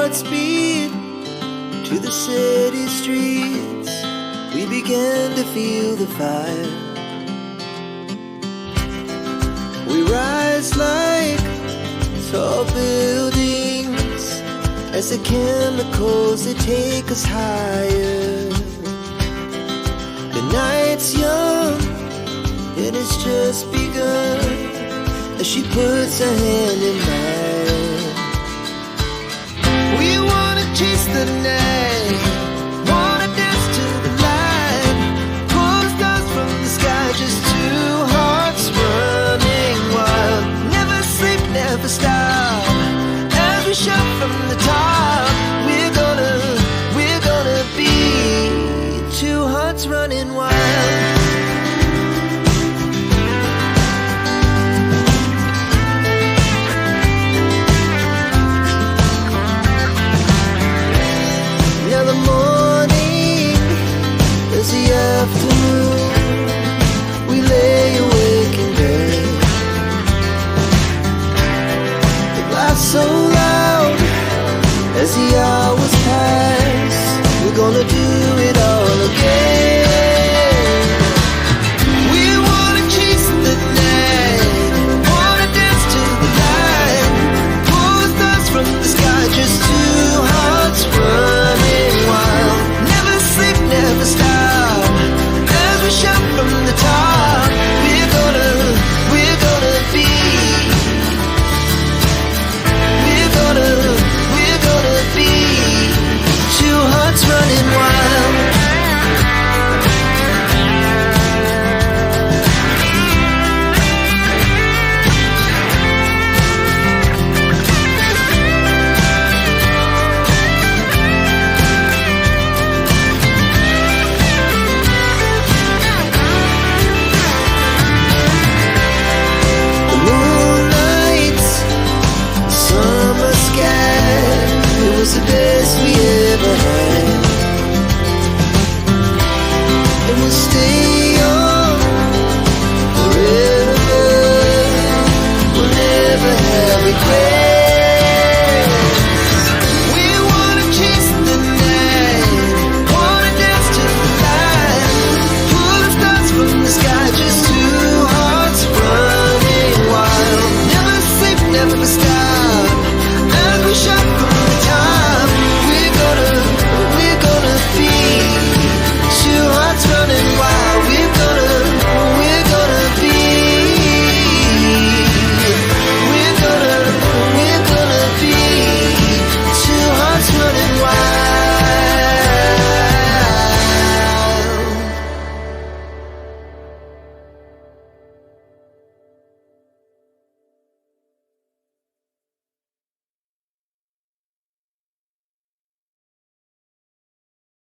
hearts beat to the city streets. We began to feel the fire. We rise like tall buildings as the chemicals, they take us higher. The night's young and it's just begun as she puts her hand in mine. We wanna chase the night, wanna dance to the light, pull stars from the sky, just two hearts running wild. Never sleep, never stop, as we shout from the top. We're gonna be two hearts running wild. Now the morning is the afternoon. We lay awake in bed. It laughs so loud as the hours pass. We're gonna do